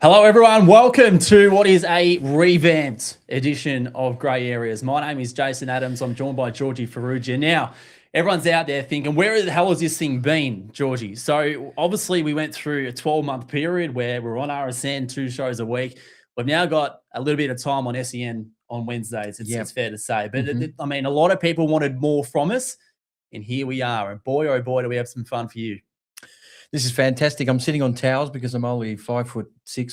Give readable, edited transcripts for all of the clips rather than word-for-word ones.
Hello, everyone. Welcome to what is a revamped edition of Grey Areas. My name is Jason Adams. I'm joined by Georgie Farrugia. Now, everyone's out there thinking, where the hell has this thing been, Georgie? So, obviously, we went through a 12-month period where we're on RSN, 2 shows a week. We've now got a little bit of time on SEN on Wednesdays, it's fair to say. But, I mean, a lot of people wanted more from us, and here we are. And boy, oh boy, do we have some fun for you. This is fantastic. I'm sitting on towels because I'm only 5'6"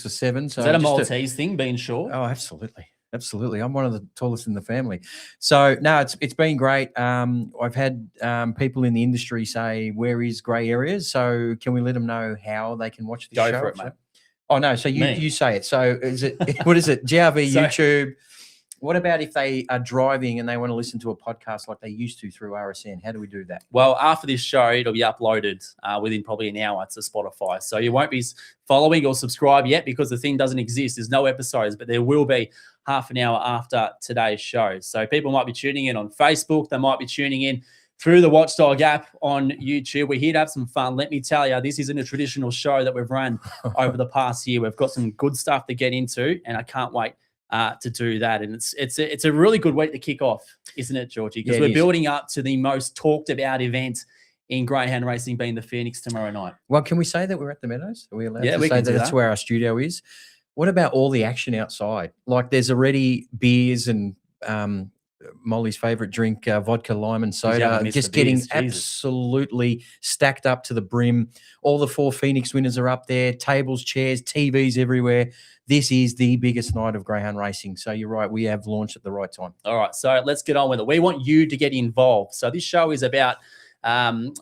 or 7. So is that a Maltese thing, being short? Oh, absolutely. Absolutely. I'm one of the tallest in the family. So, no, it's been great. I've had people in the industry say, where is Grey Areas? So can we let them know how they can watch the show? Go for it, mate. Oh, no. So you say it. So is it, what is it? GRV, YouTube. What about if they are driving and they want to listen to a podcast like they used to through RSN? How do we do that? Well, after this show, it'll be uploaded within probably an hour to Spotify. So you won't be following or subscribed yet because the thing doesn't exist. There's no episodes, but there will be half an hour after today's show. So people might be tuning in on Facebook. They might be tuning in through the Watchdog app on YouTube. We're here to have some fun. Let me tell you, this isn't a traditional show that we've run over the past year. We've got some good stuff to get into, and I can't wait to do that. And it's a really good week to kick off, isn't it, Georgie? Because we're building up to the most talked about event in greyhound racing, being the Phoenix tomorrow night. Well, can we say that we're at the Meadows? Are we allowed to we say can that that's where our studio is? What about all the action outside? Like there's already beers and Molly's favorite drink, vodka, lime and soda, just getting absolutely stacked up to the brim. All the 4 Phoenix winners are up there, tables, chairs, TVs everywhere. This is the biggest night of greyhound racing. So you're right, we have launched at the right time. All right, so let's get on with it. We want you to get involved. So this show is about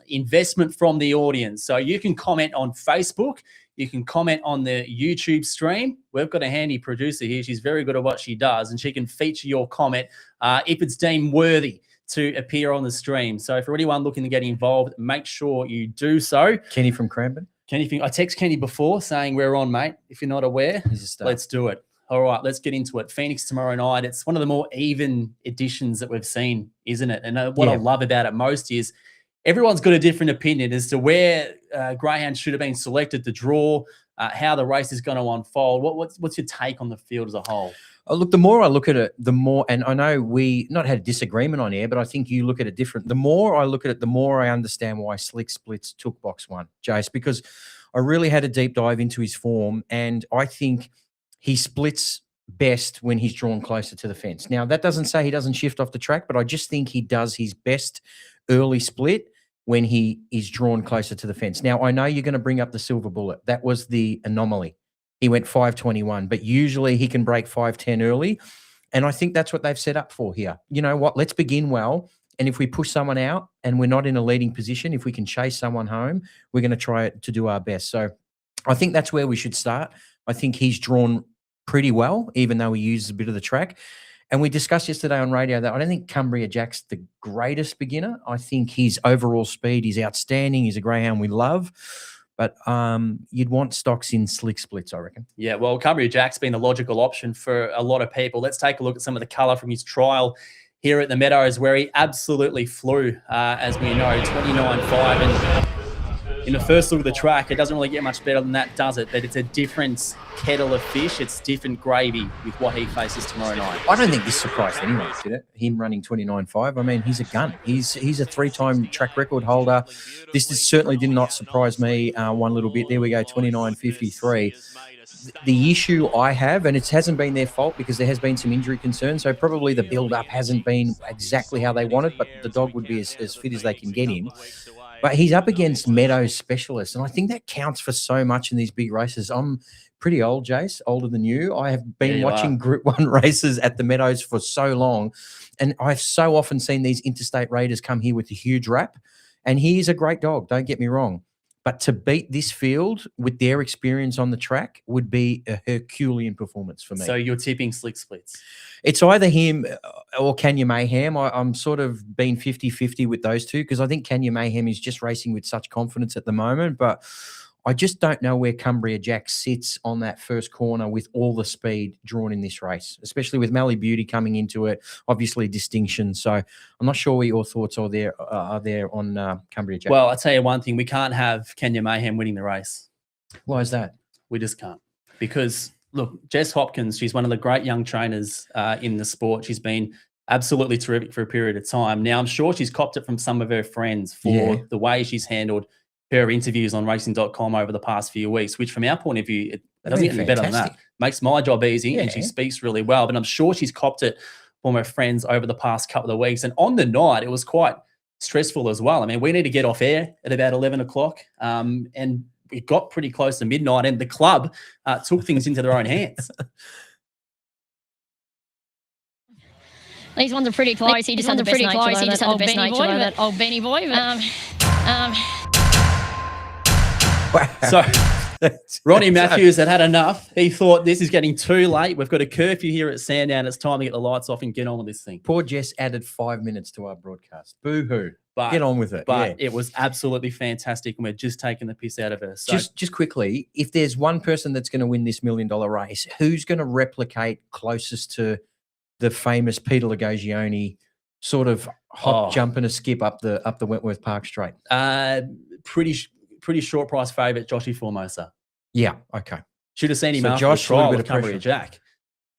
investment from the audience. So you can comment on Facebook. You can comment on the YouTube stream. We've got a handy producer here. She's very good at what she does, and she can feature your comment if it's deemed worthy to appear on the stream. So for anyone looking to get involved, make sure you do so. Kenny from Cranbourne. Kenny, I text Kenny before saying we're on, mate. If you're not aware, let's do it. All right, let's get into it. Phoenix tomorrow night. It's one of the more even editions that we've seen, isn't it? And what I love about it most is everyone's got a different opinion as to where greyhounds should have been selected to draw, how the race is going to unfold. What's your take on the field as a whole? Oh, look, the more I look at it, the more, and I know we not had a disagreement on air, but I think you look at it different. The more I look at it, the more I understand why Slick Splits took box 1, Jace, because I really had a deep dive into his form, and I think he splits best when he's drawn closer to the fence. Now, that doesn't say he doesn't shift off the track, but I just think he does his best early split when he is drawn closer to the fence. Now, I know you're going to bring up the Silver Bullet. That was the anomaly. He went 5.21, but usually he can break 5.10 early, and I think that's what they've set up for here. You know what? Let's begin well, and if we push someone out and we're not in a leading position, if we can chase someone home, we're going to try to do our best. So I think that's where we should start. I think he's drawn pretty well, even though he uses a bit of the track. And we discussed yesterday on radio that I don't think Cumbria Jack's the greatest beginner. I think his overall speed is outstanding. He's a greyhound we love. But you'd want stocks in Slick Splits, I reckon. Yeah, well, Cumbria Jack's been the logical option for a lot of people. Let's take a look at some of the colour from his trial here at the Meadows, where he absolutely flew, as we know, 29.5. And in the first look of the track, it doesn't really get much better than that, does it? But it's a different kettle of fish. It's different gravy with what he faces tomorrow night. I don't think this surprised anyone, did it? Him running 29.5. I mean, he's a gun. He's a 3-time track record holder. This certainly did not surprise me one little bit. There we go, 29.53. The issue I have, and it hasn't been their fault because there has been some injury concerns, so probably the build-up hasn't been exactly how they wanted, but the dog would be as fit as they can get him. But he's up against Meadows specialists, and I think that counts for so much in these big races. I'm pretty old, Jace, older than you. I have been watching Group 1 races at the Meadows for so long, and I've so often seen these interstate raiders come here with a huge rap, and he is a great dog, don't get me wrong. But to beat this field with their experience on the track would be a Herculean performance for me. So you're tipping Slick Splits? It's either him or Kenya Mayhem. I'm sort of being 50-50 with those two because I think Kenya Mayhem is just racing with such confidence at the moment. But I just don't know where Cumbria Jack sits on that first corner with all the speed drawn in this race, especially with Mally Beauty coming into it, obviously distinction. So I'm not sure what your thoughts are there on Cumbria Jack. Well, I'll tell you one thing. We can't have Kenya Mayhem winning the race. Why is that? We just can't. because look, Jess Hopkins, she's one of the great young trainers in the sport. She's been absolutely terrific for a period of time. Now, I'm sure she's copped it from some of her friends for the way she's handled her interviews on racing.com over the past few weeks, which from our point of view, it doesn't get any better than that. Makes my job easy, and she speaks really well. But I'm sure she's copped it from her friends over the past couple of weeks. And on the night, it was quite stressful as well. I mean, we need to get off air at about 11 o'clock, and we got pretty close to midnight, and the club took things into their own hands. These ones are pretty close. He just had the best nature. He just had the best nature. That old Benny boy. So Ronnie Matthews had enough. He thought, this is getting too late. We've got a curfew here at Sandown. It's time to get the lights off and get on with this thing. Poor Jess added 5 minutes to our broadcast. Boo-hoo. Get on with it. But it was absolutely fantastic, and we're just taking the piss out of her. So just quickly, if there's one person that's going to win this $1 million race, who's going to replicate closest to the famous Peter Lagosione sort of hop, jump, and a skip up the Wentworth Park Straight? Pretty short price favourite, Joshy Formosa. Yeah, okay. Should have seen him after Josh, the trial with of Cumbria Jack.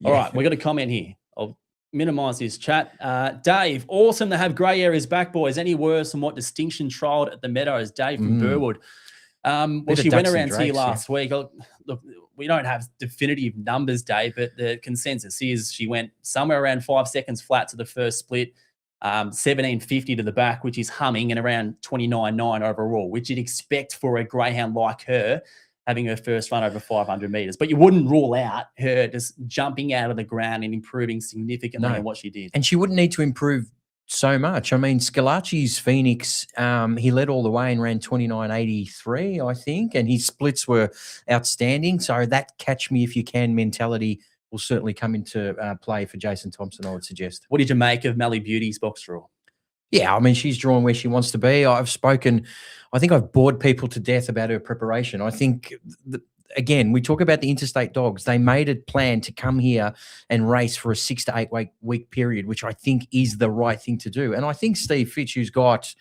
All right, we've got a comment here. I'll minimise this chat. Dave, awesome to have grey areas back, boys. Any worse than what Distinction trialled at the Meadows? Dave from Burwood. Well, she went around here last week. Look, we don't have definitive numbers, Dave, but the consensus is she went somewhere around 5 seconds flat to the first split, 17.50 to the back, which is humming, and around 29.9 overall, which you'd expect for a greyhound like her having her first run over 500 metres. But you wouldn't rule out her just jumping out of the ground and improving significantly in what she did. And she wouldn't need to improve so much. I mean, Scalacci's Phoenix, he led all the way and ran 29.83, I think, and his splits were outstanding. So that catch me if you can mentality will certainly come into play for Jason Thompson, I would suggest. What did you make of Mally Beauty's box draw? Yeah, I mean, she's drawn where she wants to be. I think I've bored people to death about her preparation. I think, again, we talk about the interstate dogs. They made a plan to come here and race for a 6 to 8 week period, which I think is the right thing to do. And I think Steve Fitch, who's got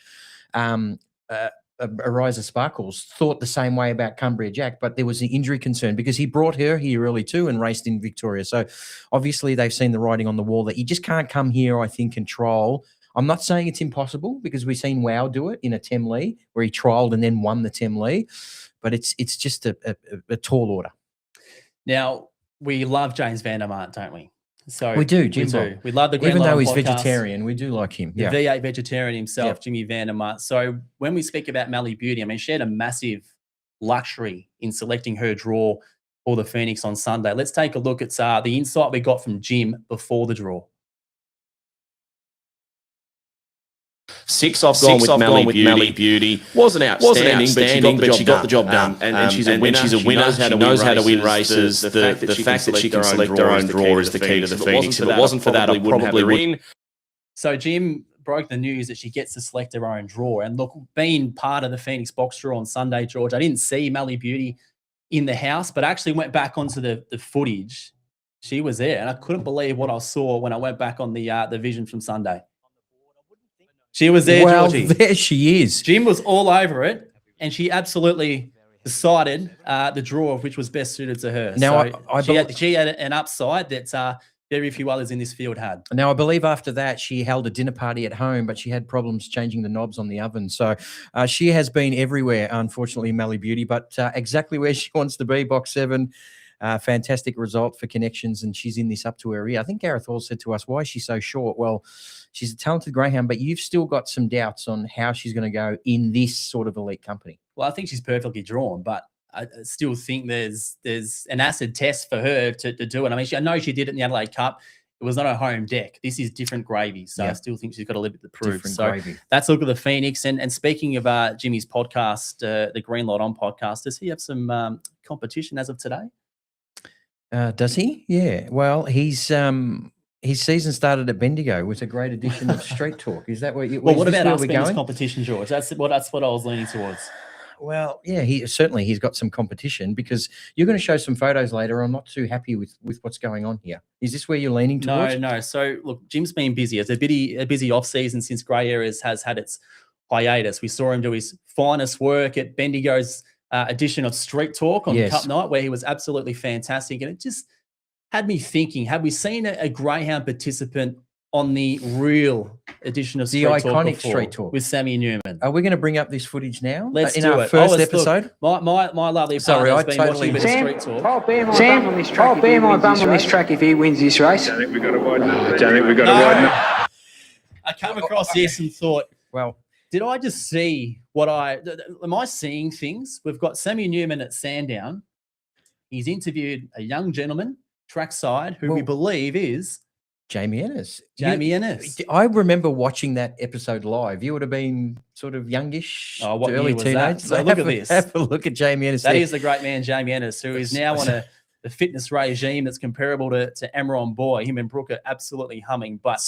Ariza Sparkles, thought the same way about Cumbria Jack, but there was an injury concern because he brought her here early too and raced in Victoria. So obviously they've seen the writing on the wall that you just can't come here, I think, control. I'm not saying it's impossible because we've seen Wow do it in a Temlee where he trialled and then won the Temlee, but it's just a tall order. Now, we love James Vandermart, don't we? So we do, Jim. We love the Grand Even though Line he's podcast. Vegetarian, we do like him. The V8 vegetarian himself, Jimmy Vandermart. So when we speak about Mally Beauty, I mean, she had a massive luxury in selecting her draw for the Phoenix on Sunday. Let's take a look at the insight we got from Jim before the draw. 6 I've gone with Mally Beauty. Wasn't outstanding, but she got the job done. And she's a winner. She knows how to win races. The fact that she can select her own draw is the key to the Phoenix. If it wasn't for that, I wouldn't have the win. So Jim broke the news that she gets to select her own draw. And look, being part of the Phoenix box draw on Sunday, George, I didn't see Mally Beauty in the house, but I actually went back onto the footage. She was there, and I couldn't believe what I saw when I went back on the vision from Sunday. She was there, Georgie. There she is. Jim was all over it, and she absolutely decided the draw of which was best suited to her. Now, so she had an upside that very few others in this field had. Now, I believe after that, she held a dinner party at home, but she had problems changing the knobs on the oven. So she has been everywhere, unfortunately, Mally Beauty, but exactly where she wants to be, box 7. Fantastic result for Connections, and she's in this up to her ear. I think Gareth Hall said to us, why is she so short? Well, she's a talented greyhound, but you've still got some doubts on how she's going to go in this sort of elite company. Well, I think she's perfectly drawn, but I still think there's an acid test for her to do it. I mean, I know she did it in the Adelaide Cup. It was on her home deck. This is different gravy, so I still think she's got a little bit to prove. That's a look at the Phoenix. And speaking of Jimmy's podcast, the Green Light On podcast, does he have some competition as of today? Does he? Yeah. Well, his season started at Bendigo with a great edition of Street Talk. Is that where you? Well, what about us being competition, George? That's what I was leaning towards. Well, yeah, he's got some competition because you're going to show some photos later. I'm not too happy with what's going on here. Is this where you're leaning towards? No. So look, Jim's been busy. It's a busy off season since Grey Areas has had its hiatus. We saw him do his finest work at Bendigo's edition of Street Talk on Yes. Cup Night, where he was absolutely fantastic. And it just had me thinking, have we seen a greyhound participant on the real edition of The Street Talk iconic before Street Talk. with Sammy Newman? Are we going to bring up this footage now? Let's in do our it. first Look, episode? my lovely Sorry, partner has I been totally- watching a bit of Sam, Street Talk. I'll bear my bum on this track. I'll bear my bum on this track if he wins this race. I think we got to widen up. I think we got to No. widen up. I came across this and thought, Well, did I just see am I seeing things? We've got Sammy Newman at Sandown. He's interviewed a young gentleman, trackside, who we Well, believe is Jamie Ennis. Jamie Ennis. I remember watching that episode live. You would have been sort of youngish, Oh, what to early year was that? teenage. So look have at a- this. Have a look at Jamie Ennis. That there. is the great man, Jamie Ennis, who is now on a fitness regime that's comparable to Amaron Boy. Him and Brooke are absolutely humming, but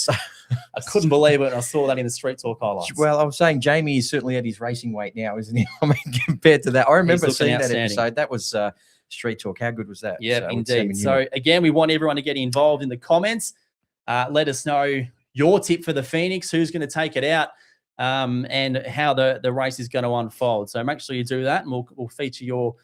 I couldn't believe it. And I saw that in the Street Talk highlights. Well, I was saying Jamie is certainly at his racing weight now, isn't he? I mean, compared to that, I remember looking seeing that outstanding. episode. That was Street Talk. How good was that? Yeah, So, with Sammy indeed. So Newman. again, we want everyone to get involved in the comments. Let us know your tip for the Phoenix, who's going to take it out, and how the race is going to unfold. So make sure you do that, and we'll feature your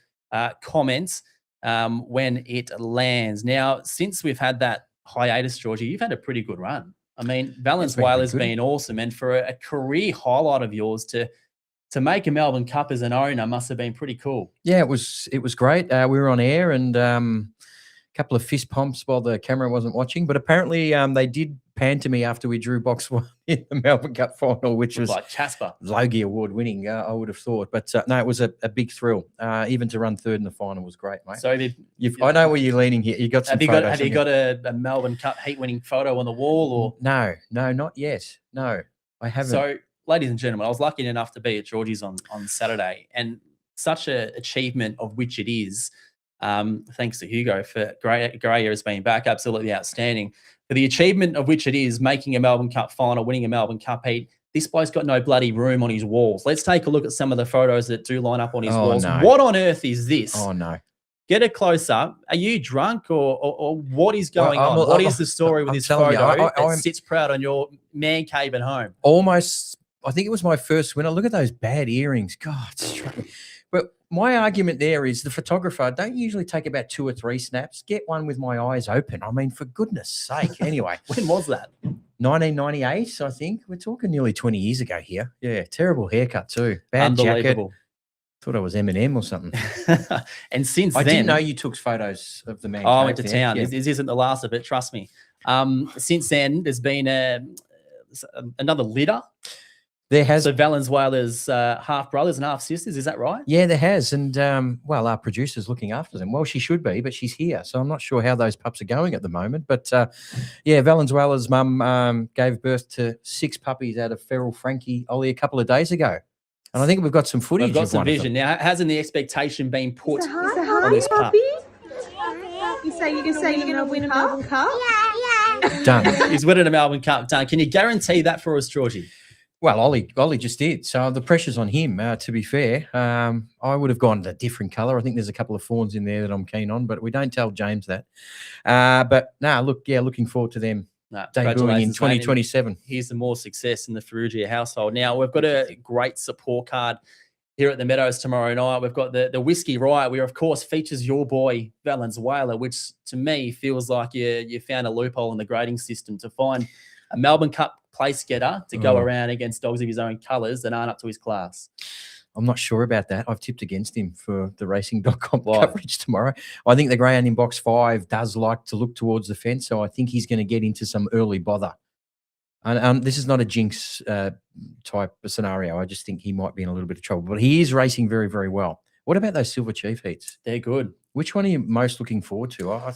comments when it lands. Now, since we've had that hiatus, Georgie, you've had a pretty good run. I mean, Valenzuela's pretty good. been awesome, and for a career highlight of yours to make a Melbourne Cup as an owner must have been pretty cool. Yeah, it was great. We were on air and a couple of fist pumps while the camera wasn't watching, but apparently they did pan to me after we drew box one in the Melbourne Cup final, which was Like Casper. Logie Award winning, I would have thought. But no, it was a big thrill. Even to run third in the final was great, mate. So I know where you're leaning here. You got some have you photos, got haven't a Melbourne Cup heat winning photo on the wall, or No, not yet. No, I haven't. so? Ladies and gentlemen, I was lucky enough to be at Georgie's on Saturday, and such an achievement of which it is. Thanks to Hugo for Gray has been back, absolutely outstanding. For the achievement of which it is making a Melbourne Cup final, winning a Melbourne Cup heat. This bloke's got no bloody room on his walls. Let's take a look at some of the photos that do line up on his walls. no. What on earth is this? Oh, no. Get a close up. Are you drunk or what is going Well, on? What is the story with I'm this telling photo you, that sits proud on your man cave at home? Almost, I think it was my first winner. Look at those bad earrings. God, it struck me. But my argument there is the photographer don't usually take about 2 or 3 snaps. Get one with my eyes open. I mean, for goodness sake. Anyway, When was that? 1998, I think. We're talking nearly 20 years ago here. Yeah, terrible haircut too. Bad jacket. Unbelievable. Thought I was Eminem or something. And since I then, didn't know you took photos of the man. I cave went to there. town. Yeah. This isn't the last of it, trust me. Since then, there's been another litter. There has. So Valenzuela's half brothers and half sisters. Is that right? Yeah, there has. And, well, our producer's looking after them. Well, she should be, but she's here. So I'm not sure how those pups are going at the moment. But, yeah, Valenzuela's mum gave birth to 6 puppies out of feral Frankie Ollie a couple of days ago. And I think we've got some footage. We've got of some one of them. vision. Now, hasn't the expectation been put Hi, on this pup? puppy. You say you're going to win a Melbourne Cup? Done. He's winning a Melbourne Cup. Done. Can you guarantee that for us, Georgie? Well, Ollie just did. So the pressure's on him, to be fair. I would have gone a different colour. I think there's a couple of fawns in there that I'm keen on, but we don't tell James that. But, looking forward to them No, debuting in congratulations, mate. 2027. Here's some more success in the Farrugia household. Now, we've got a great support card here at the Meadows tomorrow night. We've got the Whiskey Riot, where, of course, features your boy, Valenzuela, which to me feels like you found a loophole in the grading system to find a Melbourne Cup place getter to go around against dogs of his own colours that aren't up to his class. I'm not sure about that. I've tipped against him for the racing.com Why? coverage tomorrow. I think the greyhound in box 5 does like to look towards the fence, so I think he's going to get into some early bother. And this is not a jinx type of scenario. I just think he might be in a little bit of trouble, but he is racing very, very well. What about those Silver Chief heats? They're good. Which one are you most looking forward to? I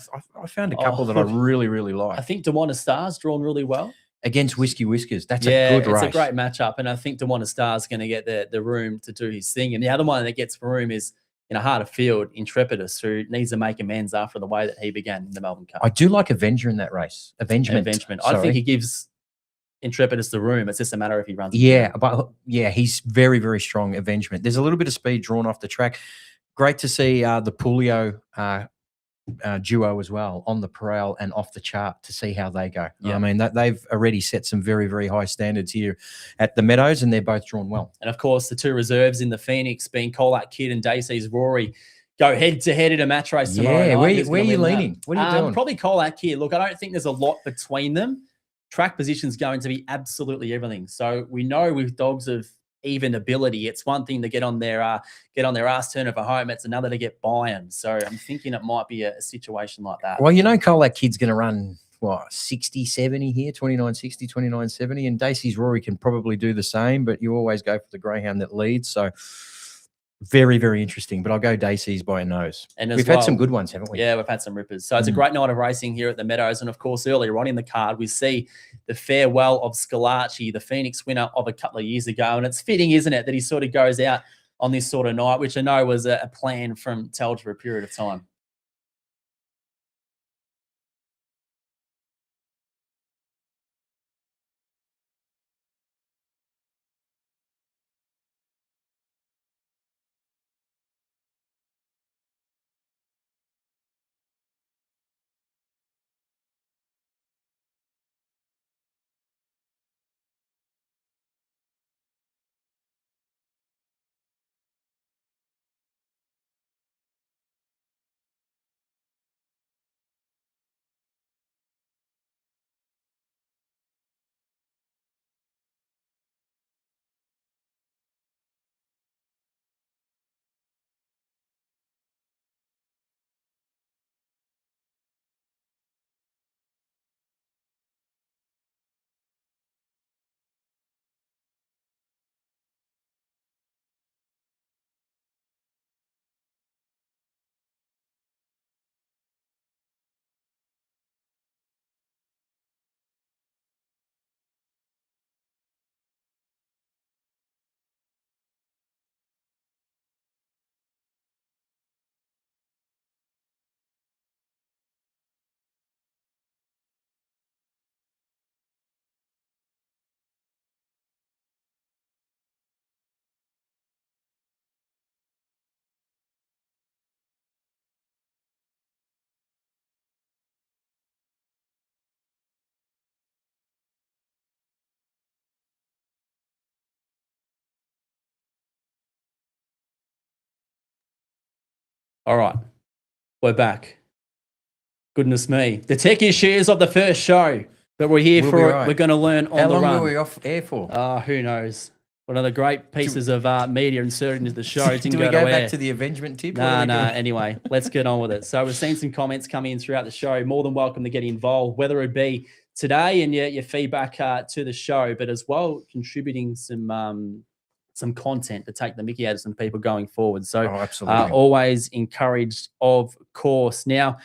found a couple that I really, really like. I think Dewana Star's drawn really well. Against Whiskey Whiskers. That's a good race. It's a great matchup, and I think Dewana Star's going to get the room to do his thing. And the other one that gets room is in a harder field, Intrepidus, who needs to make amends after the way that he began in the Melbourne Cup. I do like Avenger in that race. Avengement. I think he gives Intrepidus the room. It's just a matter if he runs. He's very, very strong. Avengement. There's a little bit of speed drawn off the track. Great to see the Pulio duo as well on the parallel and off the chart to see how they go. Yeah. I mean, they've already set some very, very high standards here at the Meadows, and they're both drawn well. And of course, the two reserves in the Phoenix, being Colac Kid and Dacey's Rory, go head to head in a match race tomorrow night. Where are you leaning? What are you doing? Probably Colac Kid. Look, I don't think there's a lot between them. Track position is going to be absolutely everything. So we know with dogs of even ability, it's one thing to get on their ass turn for home. It's another to get by them. So I'm thinking it might be a situation like that. Well, Colac Kid's going to run 60, 70 here, 29, 60, 29, 70. And Dacey's Rory can probably do the same, but you always go for the greyhound that leads. So very, very interesting. But I'll go Dacey's by a nose. And we've had some good ones, haven't we? Yeah, we've had some rippers. So it's a great night of racing here at the Meadows. And of course, earlier on in the card, we see the farewell of Scalacci, the Phoenix winner of a couple of years ago. And it's fitting, isn't it, that he sort of goes out on this sort of night, which I know was a plan from Telge for a period of time. All right, we're back. Goodness me. The tech issues of the first show, but we're here for it. Right. We're going to learn on the run. How long were we off air for? Who knows? One of the great pieces of media inserted into the show. Didn't Do we go back to the avengement tip? No. Anyway, let's get on with it. So we've seen some comments coming in throughout the show. More than welcome to get involved, whether it be today and your feedback to the show, but as well contributing some content to take the mickey out of some people going forward. So absolutely. Always encouraged, of course. Now,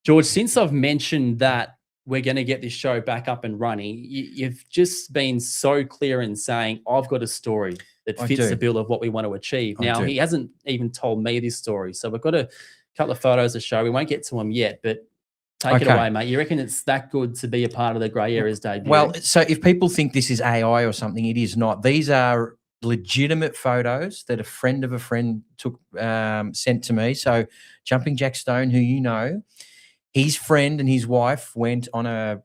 George, since I've mentioned that we're going to get this show back up and running, you've just been so clear in saying, I've got a story that fits the bill of what we want to achieve. Now, he hasn't even told me this story. So we've got a couple of photos to show. We won't get to them yet, but take it away, mate. You reckon it's that good to be a part of the Grey Areas debut? Well, so if people think this is AI or something, it is not. These are legitimate photos that a friend of a friend took sent to me. So Jumping Jack Stone, who you know, his friend and his wife went on a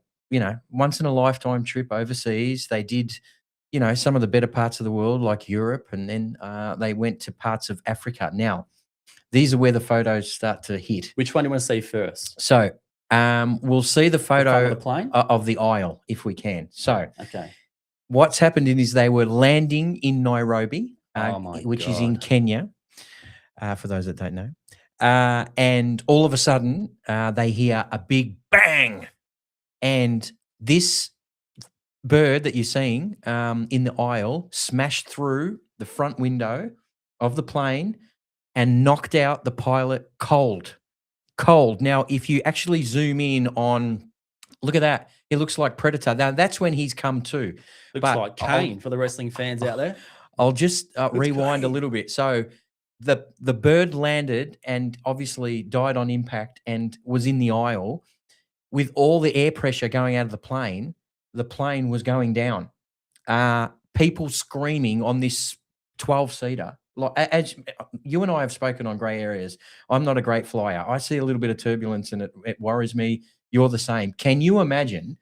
once in a lifetime trip overseas. They did some of the better parts of the world like Europe, and then they went to parts of Africa. Now these are where the photos start to hit. Which one do you want to see first? So we'll see the photo of the plane of the aisle if we can. So okay. What's happened is they were landing in Nairobi, which is in Kenya, for those that don't know. And all of a sudden, they hear a big bang. And this bird that you're seeing in the aisle smashed through the front window of the plane and knocked out the pilot cold. Now, if you actually zoom in on, look at that. It looks like Predator. Now, that's when he's come to. Looks like Kane for the wrestling fans out there. I'll just rewind a little bit. So the bird landed and obviously died on impact and was in the aisle. With all the air pressure going out of the plane was going down. People screaming on this 12-seater like as you and I have spoken on grey areas, I'm not a great flyer. I see a little bit of turbulence and it worries me. You're the same. Can you imagine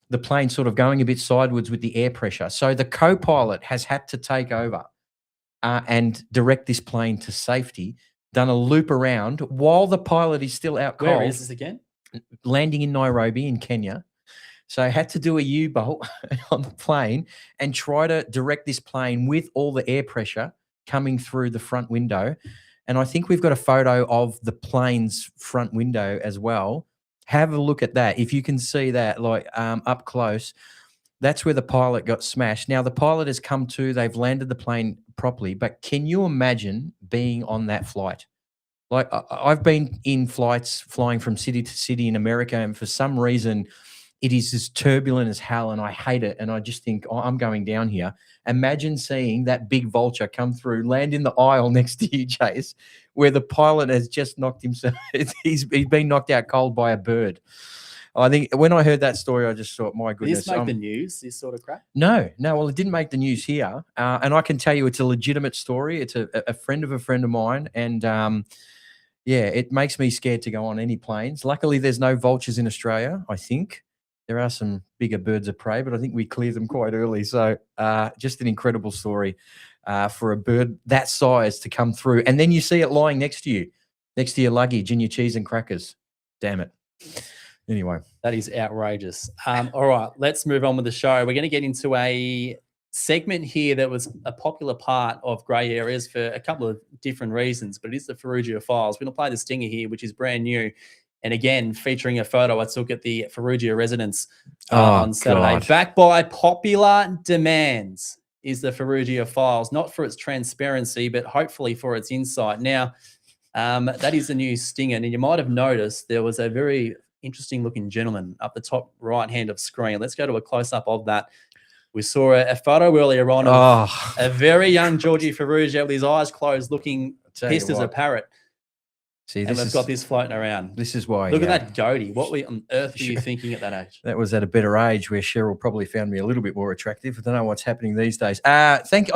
the plane sort of going a bit sideways with the air pressure? So the co-pilot has had to take over and direct this plane to safety, done a loop around while the pilot is still out cold. Where is this again? Landing in Nairobi in Kenya. So I had to do a U-bolt on the plane and try to direct this plane with all the air pressure coming through the front window. And I think we've got a photo of the plane's front window as well. Have a look at that. If you can see that like up close, that's where the pilot got smashed. Now, the pilot has come to, they've landed the plane properly, but can you imagine being on that flight? Like I've been in flights flying from city to city in America, and for some reason, it is as turbulent as hell, and I hate it. And I just think, oh, I'm going down here. Imagine seeing that big vulture come through, land in the aisle next to you, Chase, where the pilot has just knocked himself. He's been knocked out cold by a bird. I think when I heard that story, I just thought, my goodness. Did this make the news, this sort of crap? No. Well, it didn't make the news here. And I can tell you it's a legitimate story. It's a friend of mine. And yeah, it makes me scared to go on any planes. Luckily, there's no vultures in Australia, I think. There are some bigger birds of prey, but I think we clear them quite early. So just an incredible story for a bird that size to come through. And then you see it lying next to you, next to your luggage and your cheese and crackers. Damn it. Anyway. That is outrageous. All right, let's move on with the show. We're going to get into a segment here that was a popular part of grey areas for a couple of different reasons, but it is the Farrugia Files. We're going to play the stinger here, which is brand new. And again, featuring a photo I took at the Farrugia residence on Saturday. God. Backed by popular demands is the Farrugia Files, not for its transparency, but hopefully for its insight. Now, that is the new stinger. And you might have noticed there was a very interesting looking gentleman up the top right hand of screen. Let's go to a close-up of that. We saw a photo earlier on of a very young Georgie Farrugia with his eyes closed, looking pissed as a parrot. See, and we've got this floating around. This is why. Look at that goatee. What on earth were you thinking at that age? That was at a better age where Cheryl probably found me a little bit more attractive. I don't know what's happening these days. Thank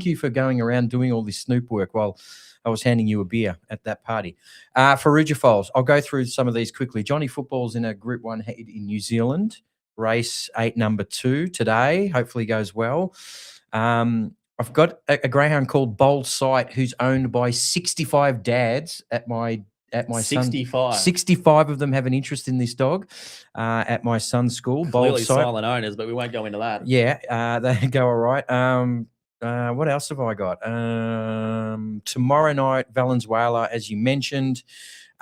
you for going around doing all this snoop work while I was handing you a beer at that party. Farrugia Files. I'll go through some of these quickly. Johnny Football's in a Group 1 heat in New Zealand. Race 8, number 2 today. Hopefully goes well. I've got a greyhound called Bold Sight who's owned by 65 dads at my 65. 65 of them have an interest in this dog at my son's school. Clearly silent owners, but we won't go into that. Yeah, they go all right. What else have I got? Tomorrow night, Valenzuela, as you mentioned.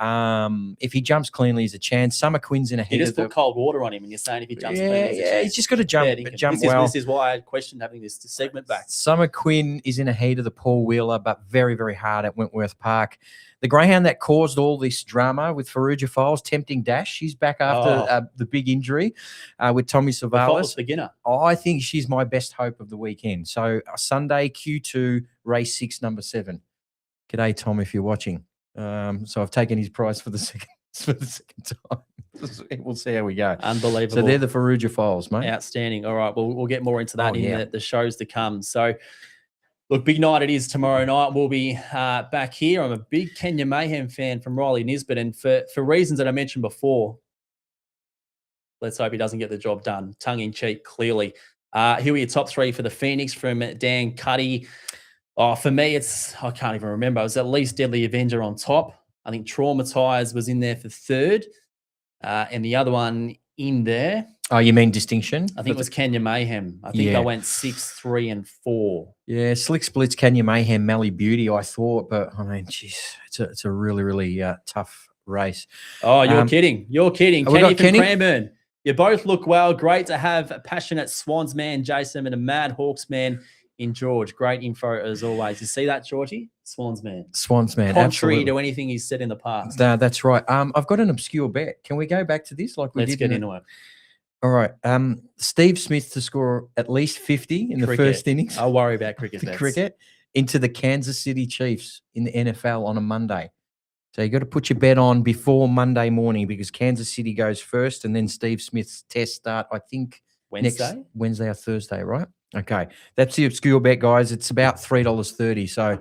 If he jumps cleanly, he's a chance. Summer Quinn's in a heat. You just put cold water on him, and you're saying if he jumps cleanly, he's just got to jump. This is why I questioned having this segment back. Summer Quinn is in a heat of the Paul Wheeler, but very, very hard at Wentworth Park. The greyhound that caused all this drama with Farrugia Files, Tempting Dash, she's back after the big injury with Tommy Savalas. Beginner. I think she's my best hope of the weekend. So Sunday, Q2, race 6, number 7. G'day, Tom, if you're watching. So I've taken his price for the second time. We'll see how we go. Unbelievable. So they're the Farrugia Files, mate. Outstanding. All right, we'll get more into that in the shows to come. So, look, big night it is tomorrow night. We'll be back here. I'm a big Kenya Mayhem fan from Riley Nisbet, and for reasons that I mentioned before, let's hope he doesn't get the job done. Tongue-in-cheek, clearly. Here are your top 3 for the Phoenix from Dan Cuddy. For me, I can't even remember. It was at least Deadly Avenger on top. I think Traumatized was in there for 3rd. And the other one in there. Oh, you mean Distinction? I think it was Kenya Mayhem. I think I went 6, 3, and 4. Yeah, Slick Splits, Kenya Mayhem, Mally Beauty, I thought. But, I mean, geez, it's a really, really tough race. Oh, you're kidding. You're kidding. Kenny from Cranbourne. You both look well. Great to have a passionate Swans man, Jason, and a mad Hawks man in George. Great info as always. You see that, Georgie? Swans man. Contrary absolutely. To anything he's said in the past. That's right. I've got an obscure bet. Can we go back to this like we did? Let's get into it. All right. Steve Smith to score at least 50 in the first innings. I'll worry about cricket bets. Cricket into the Kansas City Chiefs in the NFL on a Monday. So you got to put your bet on before Monday morning because Kansas City goes first and then Steve Smith's test start, I think, Wednesday? Wednesday or Thursday, right? Okay. That's the obscure bet, guys. It's about $3.30. So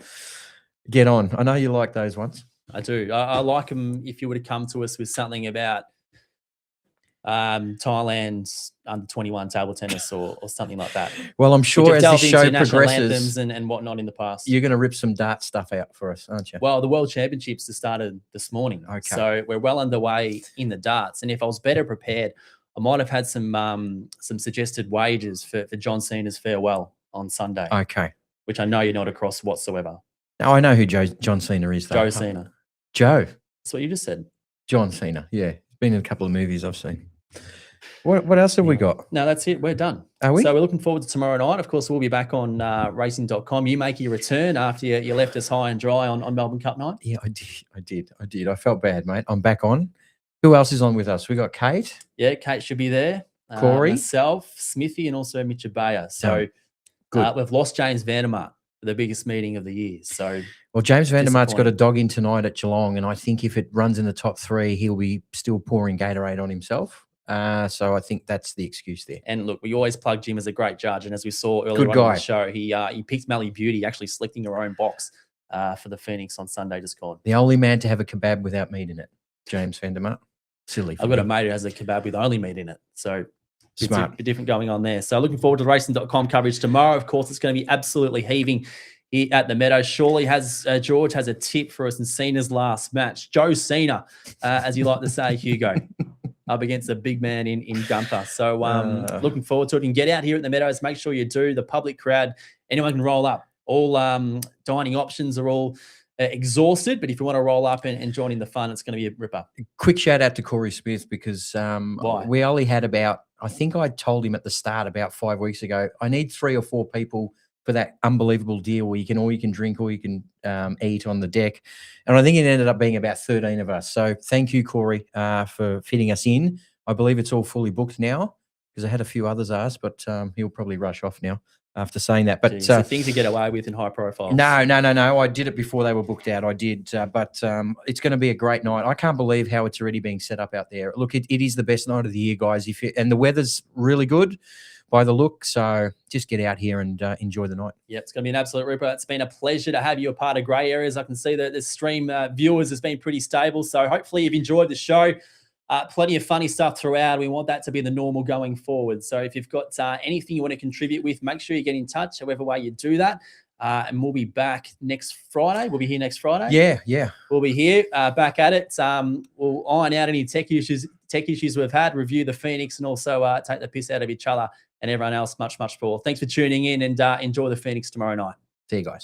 get on. I know you like those ones. I do. I like them if you were to come to us with something about Thailand's under 21 table tennis or something like that. Well, I'm sure as the show national progresses, anthems and whatnot in the past. you're going to rip some dart stuff out for us, aren't you? Well, the World Championships have started this morning. Okay. So we're well underway in the darts. And if I was better prepared, I might have had some suggested wagers for John Cena's farewell on Sunday, Okay. which I know you're not across whatsoever. Now, I know who John Cena is, though. Joe Cena. Joe. That's what you just said. John Cena. Yeah. Been in a couple of movies I've seen. What else have we got? No, that's it. We're done. Are we? So we're looking forward to tomorrow night. Of course, we'll be back on racing.com. You make your return after you left us high and dry on Melbourne Cup night. Yeah, I did. I felt bad, mate. I'm back on. Who else is on with us? We got Kate. Yeah, Kate should be there. Corey. Myself, Smithy, and also Mitch Abaya. So good. We've lost James Vandermart for the biggest meeting of the year. So Well, James Vandermart's got a dog in tonight at Geelong, and I think if it runs in the top 3, he'll be still pouring Gatorade on himself. So I think that's the excuse there. And look, we always plug Jim as a great judge. And as we saw earlier on in the show, he picked Melly Beauty, actually selecting her own box for the Phoenix on Sunday just gone. The only man to have a kebab without meat in it, James Vandermart. Silly. I've got a mate who has a kebab with only meat in it. So Smart. a bit different going on there. So looking forward to racing.com coverage tomorrow. Of course, it's going to be absolutely heaving here at the Meadows. Surely George has a tip for us in Cena's last match. Joe Cena, as you like to say, Hugo, up against a big man in Gunther. So looking forward to it. You can get out here at the Meadows. Make sure you do. The public crowd, anyone can roll up. All dining options are all exhausted, but if you want to roll up and join in the fun, it's going to be a ripper. Quick shout out to Corey Smith because Why? we only had about, I think I told him at the start about 5 weeks ago, I need 3 or 4 people for that unbelievable deal where you can drink or you can eat on the deck. And I think it ended up being about 13 of us. So thank you, Corey, for fitting us in. I believe it's all fully booked now because I had a few others ask, but he'll probably rush off now after saying that. But the things to get away with in high profile. No. I did it before they were booked out. I did. But it's going to be a great night. I can't believe how it's already being set up out there. Look, it is the best night of the year, guys. And the weather's really good by the look. So just get out here and enjoy the night. Yeah, it's going to be an absolute ripper. It's been a pleasure to have you a part of Grey Areas. I can see that the stream viewers has been pretty stable. So hopefully you've enjoyed the show. Plenty of funny stuff throughout. We want that to be the normal going forward. So if you've got anything you want to contrip with, make sure you get in touch, however way you do that. And we'll be back next Friday. We'll be here next Friday. Yeah. We'll be here back at it. We'll iron out any tech issues we've had, review the Phoenix, and also take the piss out of each other and everyone else much more. Thanks for tuning in and enjoy the Phoenix tomorrow night. See you guys.